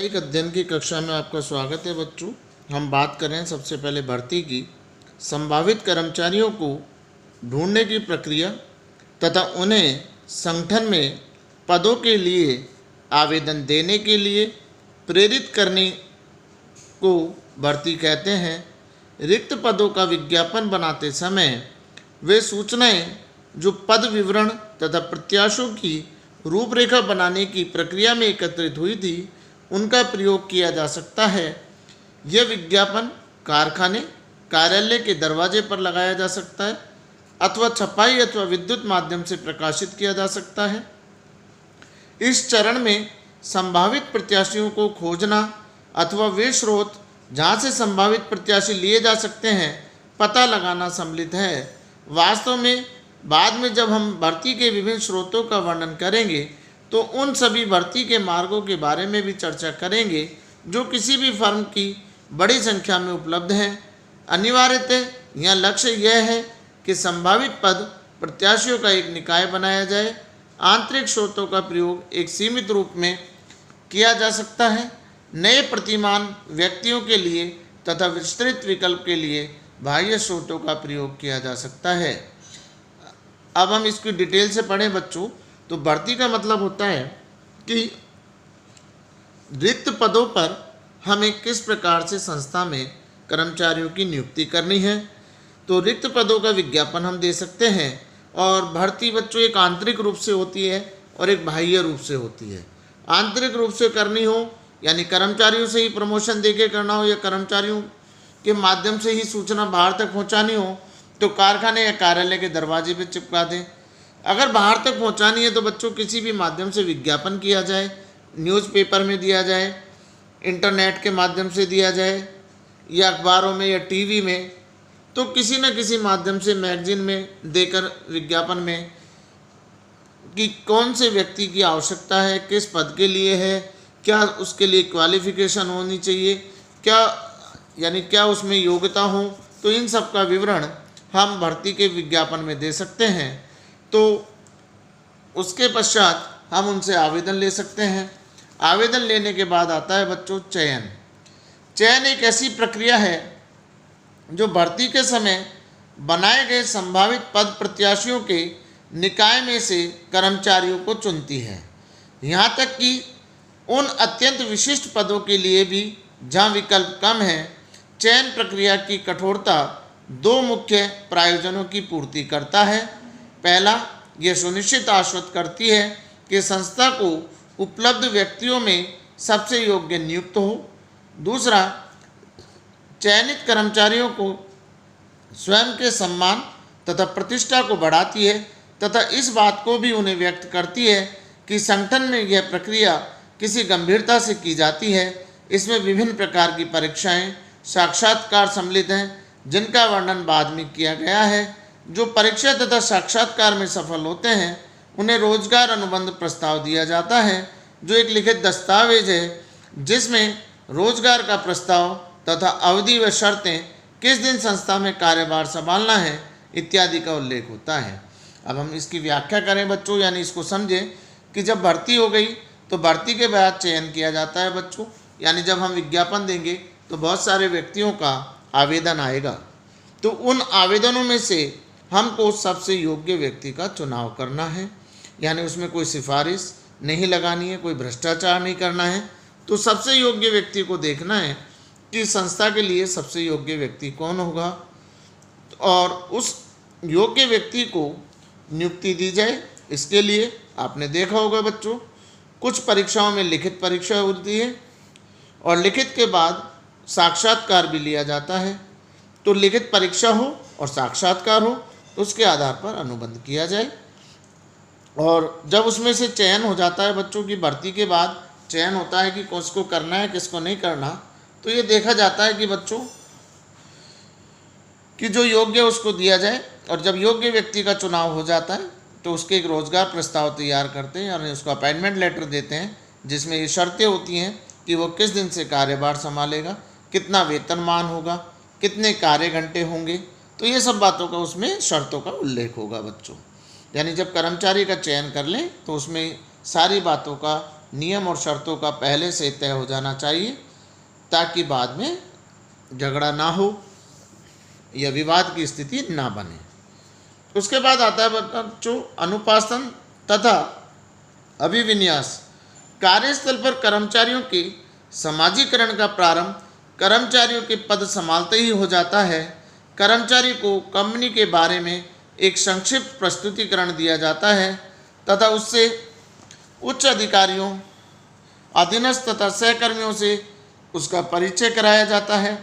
एक अध्ययन की कक्षा में आपका स्वागत है बच्चों। हम बात करें सबसे पहले भर्ती की। संभावित कर्मचारियों को ढूंढने की प्रक्रिया तथा उन्हें संगठन में पदों के लिए आवेदन देने के लिए प्रेरित करने को भर्ती कहते हैं। रिक्त पदों का विज्ञापन बनाते समय वे सूचनाएं जो पद विवरण तथा प्रत्याशियों की रूपरेखा बनाने की प्रक्रिया में एकत्रित हुई थी उनका प्रयोग किया जा सकता है। यह विज्ञापन कारखाने कार्यालय के दरवाजे पर लगाया जा सकता है अथवा छपाई अथवा विद्युत माध्यम से प्रकाशित किया जा सकता है। इस चरण में संभावित प्रत्याशियों को खोजना अथवा वे स्रोत जहाँ से संभावित प्रत्याशी लिए जा सकते हैं पता लगाना सम्मिलित है। वास्तव में बाद में जब हम भर्ती के विभिन्न स्रोतों का वर्णन करेंगे तो उन सभी भर्ती के मार्गों के बारे में भी चर्चा करेंगे जो किसी भी फर्म की बड़ी संख्या में उपलब्ध हैं। अनिवार्यतः यह लक्ष्य यह है कि संभावित पद प्रत्याशियों का एक निकाय बनाया जाए। आंतरिक स्रोतों का प्रयोग एक सीमित रूप में किया जा सकता है। नए प्रतिमान व्यक्तियों के लिए तथा विस्तृत विकल्प के लिए बाह्य स्रोतों का प्रयोग किया जा सकता है। अब हम इसकी डिटेल से पढ़ें बच्चों। तो भर्ती का मतलब होता है कि रिक्त पदों पर हमें किस प्रकार से संस्था में कर्मचारियों की नियुक्ति करनी है। तो रिक्त पदों का विज्ञापन हम दे सकते हैं और भर्ती बच्चों एक आंतरिक रूप से होती है और एक बाह्य रूप से होती है। आंतरिक रूप से करनी हो यानी कर्मचारियों से ही प्रमोशन देके करना हो या कर्मचारियों के माध्यम से ही सूचना बाहर तक पहुंचानी हो तो कारखाने या कार्यालय के दरवाजे पे चिपका दें। अगर बाहर तक पहुंचानी है तो बच्चों किसी भी माध्यम से विज्ञापन किया जाए, न्यूज़पेपर में दिया जाए, इंटरनेट के माध्यम से दिया जाए या अखबारों में या टीवी में, तो किसी न किसी माध्यम से मैगजीन में देकर विज्ञापन में कि कौन से व्यक्ति की आवश्यकता है, किस पद के लिए है, क्या उसके लिए क्वालिफिकेशन होनी चाहिए, क्या उसमें योग्यता हो, तो इन सब का विवरण हम भर्ती के विज्ञापन में दे सकते हैं। तो उसके पश्चात हम उनसे आवेदन ले सकते हैं। आवेदन लेने के बाद आता है बच्चों चयन। चयन एक ऐसी प्रक्रिया है जो भर्ती के समय बनाए गए संभावित पद प्रत्याशियों के निकाय में से कर्मचारियों को चुनती है। यहाँ तक कि उन अत्यंत विशिष्ट पदों के लिए भी जहाँ विकल्प कम है। चयन प्रक्रिया की कठोरता दो मुख्य प्रयोजनों की पूर्ति करता है। पहला, यह सुनिश्चित आश्वस्त करती है कि संस्था को उपलब्ध व्यक्तियों में सबसे योग्य नियुक्त हो। दूसरा, चयनित कर्मचारियों को स्वयं के सम्मान तथा प्रतिष्ठा को बढ़ाती है तथा इस बात को भी उन्हें व्यक्त करती है कि संगठन में यह प्रक्रिया किसी गंभीरता से की जाती है। इसमें विभिन्न प्रकार की परीक्षाएं, साक्षात्कार सम्मिलित हैं जिनका वर्णन बाद में किया गया है। जो परीक्षा तथा साक्षात्कार में सफल होते हैं उन्हें रोजगार अनुबंध प्रस्ताव दिया जाता है जो एक लिखित दस्तावेज है जिसमें रोजगार का प्रस्ताव तथा अवधि व शर्तें, किस दिन संस्था में कार्यभार संभालना है इत्यादि का उल्लेख होता है। अब हम इसकी व्याख्या करें बच्चों, यानी इसको समझें कि जब भर्ती हो गई तो भर्ती के बाद चयन किया जाता है बच्चों। यानी जब हम विज्ञापन देंगे तो बहुत सारे व्यक्तियों का आवेदन आएगा, तो उन आवेदनों में से हमको सबसे योग्य व्यक्ति का चुनाव करना है। यानी उसमें कोई सिफारिश नहीं लगानी है, कोई भ्रष्टाचार नहीं करना है। तो सबसे योग्य व्यक्ति को देखना है कि संस्था के लिए सबसे योग्य व्यक्ति कौन होगा और उस योग्य व्यक्ति को नियुक्ति दी जाए। इसके लिए आपने देखा होगा बच्चों, कुछ परीक्षाओं में लिखित परीक्षा होती है और लिखित के बाद साक्षात्कार भी लिया जाता है। तो लिखित परीक्षा हो और साक्षात्कार हो तो उसके आधार पर अनुबंध किया जाए। और जब उसमें से चयन हो जाता है बच्चों की, भर्ती के बाद चयन होता है कि किसको करना है किसको नहीं करना, तो ये देखा जाता है कि बच्चों कि जो योग्य उसको दिया जाए। और जब योग्य व्यक्ति का चुनाव हो जाता है तो उसके एक रोजगार प्रस्ताव तैयार करते हैं, यानी उसको अपॉइंटमेंट लेटर देते हैं जिसमें ये शर्तें होती हैं कि वो किस दिन से कार्यभार संभालेगा, कितना वेतनमान होगा, कितने कार्य घंटे होंगे। तो ये सब बातों का उसमें शर्तों का उल्लेख होगा बच्चों। यानी जब कर्मचारी का चयन कर लें तो उसमें सारी बातों का नियम और शर्तों का पहले से तय हो जाना चाहिए, ताकि बाद में झगड़ा ना हो या विवाद की स्थिति ना बने। उसके बाद आता है बच्चों अनुपासन तथा अभिविन्यास। कार्यस्थल पर कर्मचारियों के समाजीकरण का प्रारंभ कर्मचारियों के पद संभालते ही हो जाता है। कर्मचारी को कंपनी के बारे में एक संक्षिप्त प्रस्तुतिकरण दिया जाता है तथा उससे उच्च अधिकारियों, अधीनस्थ तथा सहकर्मियों से उसका परिचय कराया जाता है।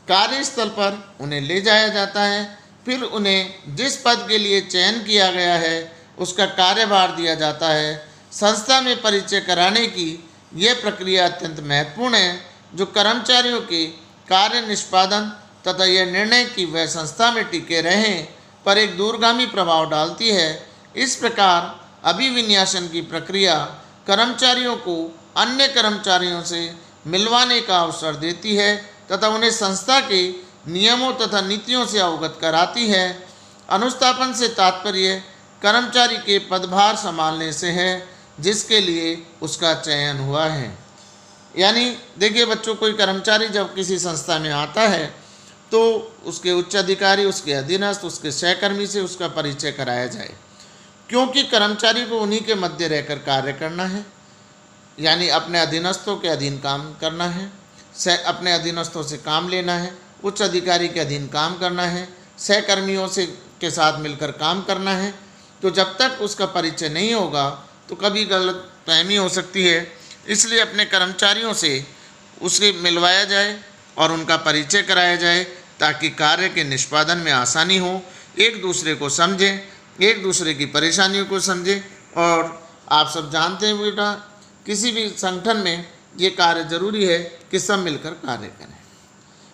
कार्यस्थल पर उन्हें ले जाया जाता है, फिर उन्हें जिस पद के लिए चयन किया गया है उसका कार्यभार दिया जाता है। संस्था में परिचय कराने की यह प्रक्रिया अत्यंत महत्वपूर्ण है, जो कर्मचारियों के कार्य निष्पादन तथा यह निर्णय कि वह संस्था में टिके रहें पर एक दूरगामी प्रभाव डालती है। इस प्रकार अभिविन्यासन की प्रक्रिया कर्मचारियों को अन्य कर्मचारियों से मिलवाने का अवसर देती है तथा उन्हें संस्था के नियमों तथा नीतियों से अवगत कराती है। अनुस्थापन से तात्पर्य कर्मचारी के पदभार संभालने से है जिसके लिए उसका चयन हुआ है। यानी देखिए बच्चों, कोई कर्मचारी जब किसी संस्था में आता है तो उसके उच्च अधिकारी, उसके अधीनस्थ, उसके सहकर्मी से उसका परिचय कराया जाए, क्योंकि कर्मचारी को उन्हीं के मध्य रहकर कार्य करना है, यानी अपने अधीनस्थों के अधीन काम करना है, अपने अधीनस्थों से काम लेना है, उच्च अधिकारी के अधीन काम करना है, सहकर्मियों से के साथ मिलकर काम करना है। तो जब तक उसका परिचय नहीं होगा तो कभी गलतफहमी हो सकती है, इसलिए अपने कर्मचारियों से उसे मिलवाया जाए और उनका परिचय कराया जाए ताकि कार्य के निष्पादन में आसानी हो, एक दूसरे को समझें, एक दूसरे की परेशानियों को समझें। और आप सब जानते हैं बेटा, किसी भी संगठन में ये कार्य जरूरी है कि सब मिलकर कार्य करें।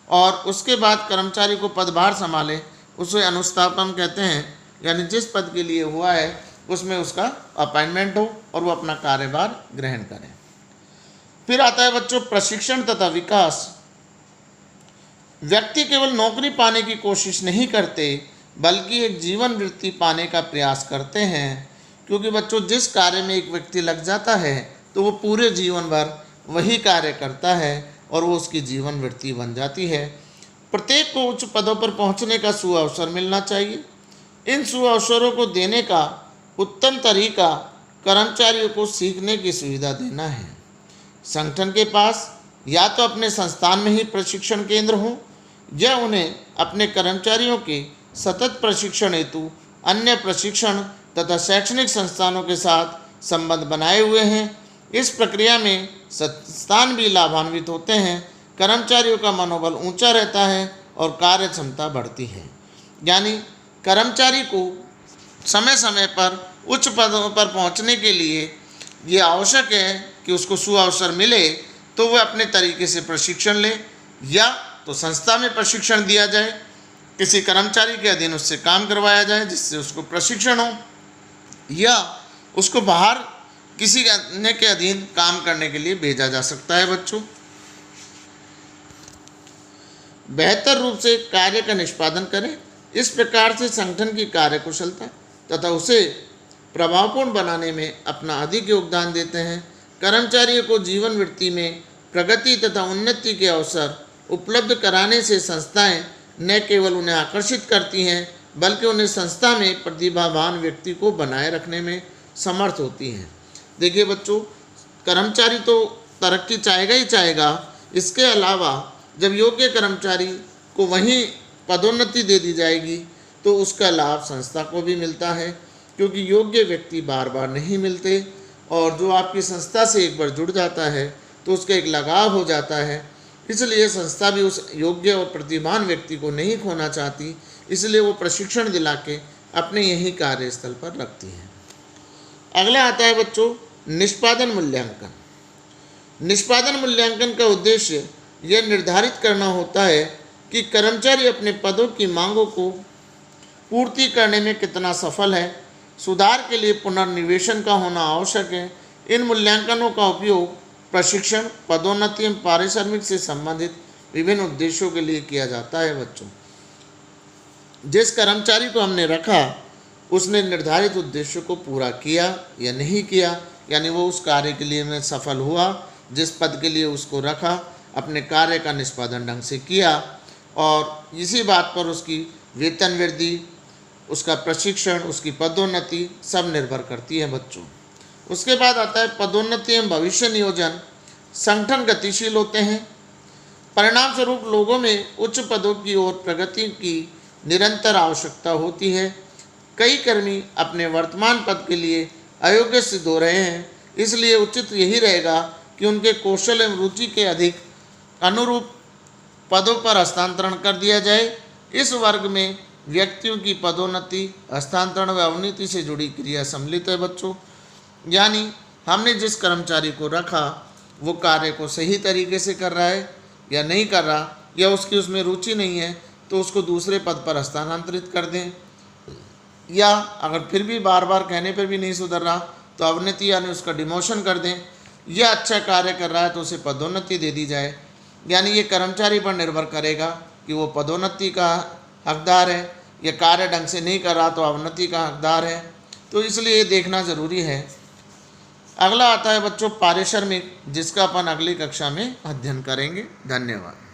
और उसके बाद कर्मचारी को पदभार संभाले, उसे अनुस्थापन कहते हैं, यानी जिस पद के लिए हुआ है उसमें उसका अपॉइंटमेंट हो और वो अपना कार्यभार ग्रहण करें। फिर आता है बच्चों प्रशिक्षण तथा विकास। व्यक्ति केवल नौकरी पाने की कोशिश नहीं करते बल्कि एक जीवन वृत्ति पाने का प्रयास करते हैं, क्योंकि बच्चों जिस कार्य में एक व्यक्ति लग जाता है तो वो पूरे जीवन भर वही कार्य करता है और वो उसकी जीवन वृत्ति बन जाती है। प्रत्येक को उच्च पदों पर पहुंचने का सुअवसर मिलना चाहिए। इन सुअवसरों को देने का उत्तम तरीका कर्मचारियों को सीखने की सुविधा देना है। संगठन के पास या तो अपने संस्थान में ही प्रशिक्षण केंद्र हो या उन्हें अपने कर्मचारियों के सतत प्रशिक्षण हेतु अन्य प्रशिक्षण तथा शैक्षणिक संस्थानों के साथ संबंध बनाए हुए हैं। इस प्रक्रिया में संस्थान भी लाभान्वित होते हैं, कर्मचारियों का मनोबल ऊंचा रहता है और कार्य क्षमता बढ़ती है। यानी कर्मचारी को समय समय पर उच्च पदों पर पहुंचने के लिए ये आवश्यक है कि उसको सुअवसर मिले, तो वह अपने तरीके से प्रशिक्षण ले, या तो संस्था में प्रशिक्षण दिया जाए, किसी कर्मचारी के अधीन उससे काम करवाया जाए जिससे उसको प्रशिक्षण हो, या उसको बाहर किसी अन्य के अधीन काम करने के लिए भेजा जा सकता है। बच्चों, बेहतर रूप से कार्य का निष्पादन करें। इस प्रकार से संगठन की कार्यकुशलता तथा उसे प्रभावपूर्ण बनाने में अपना अधिक योगदान देते हैं। कर्मचारियों को जीवन वृत्ति में प्रगति तथा उन्नति के अवसर उपलब्ध कराने से संस्थाएं न केवल उन्हें आकर्षित करती हैं बल्कि उन्हें संस्था में प्रतिभावान व्यक्ति को बनाए रखने में समर्थ होती हैं। देखिए बच्चों, कर्मचारी तो तरक्की चाहेगा ही चाहेगा, इसके अलावा जब योग्य कर्मचारी को वहीं पदोन्नति दे दी जाएगी तो उसका लाभ संस्था को भी मिलता है, क्योंकि योग्य व्यक्ति बार बार नहीं मिलते, और जो आपकी संस्था से एक बार जुड़ जाता है तो उसका एक लगाव हो जाता है। इसलिए संस्था भी उस योग्य और प्रतिभावान व्यक्ति को नहीं खोना चाहती, इसलिए वो प्रशिक्षण दिला के अपने यही कार्यस्थल पर रखती है। अगला आता है बच्चों निष्पादन मूल्यांकन। निष्पादन मूल्यांकन का उद्देश्य यह निर्धारित करना होता है कि कर्मचारी अपने पदों की मांगों को पूर्ति करने में कितना सफल है। सुधार के लिए पुनर्निवेशन का होना आवश्यक है। इन मूल्यांकनों का उपयोग प्रशिक्षण, पदोन्नति एवं पारिश्रमिक से संबंधित विभिन्न उद्देश्यों के लिए किया जाता है। बच्चों, जिस कर्मचारी को हमने रखा उसने निर्धारित उद्देश्य को पूरा किया या नहीं किया, यानी वो उस कार्य के लिए में सफल हुआ, जिस पद के लिए उसको रखा, अपने कार्य का निष्पादन ढंग से किया, और इसी बात पर उसकी वेतन वृद्धि, उसका प्रशिक्षण, उसकी पदोन्नति सब निर्भर करती है बच्चों। उसके बाद आता है पदोन्नति एवं भविष्य नियोजन। संगठन गतिशील होते हैं, परिणाम स्वरूप लोगों में उच्च पदों की ओर प्रगति की निरंतर आवश्यकता होती है। कई कर्मी अपने वर्तमान पद के लिए अयोग्य सिद्ध हो रहे हैं, इसलिए उचित यही रहेगा कि उनके कौशल एवं रुचि के अधिक अनुरूप पदों पर हस्तांतरण कर दिया जाए। इस वर्ग में व्यक्तियों की पदोन्नति, हस्तांतरण व अवनति से जुड़ी क्रिया सम्मिलित है बच्चों। यानी हमने जिस कर्मचारी को रखा वो कार्य को सही तरीके से कर रहा है या नहीं कर रहा, या उसकी उसमें रुचि नहीं है, तो उसको दूसरे पद पर हस्तांतरित कर दें, या अगर फिर भी बार बार कहने पर भी नहीं सुधर रहा तो अवनति यानी उसका डिमोशन कर दें, या अच्छा कार्य कर रहा है तो उसे पदोन्नति दे दी जाए। यानी ये कर्मचारी पर निर्भर करेगा कि वो पदोन्नति का हकदार है, या कार्य ढंग से नहीं कर रहा तो अवनति का हकदार है। तो इसलिए ये देखना ज़रूरी है। अगला आता है बच्चों पारिश्रमिक, जिसका अपन अगली कक्षा में अध्ययन करेंगे। धन्यवाद।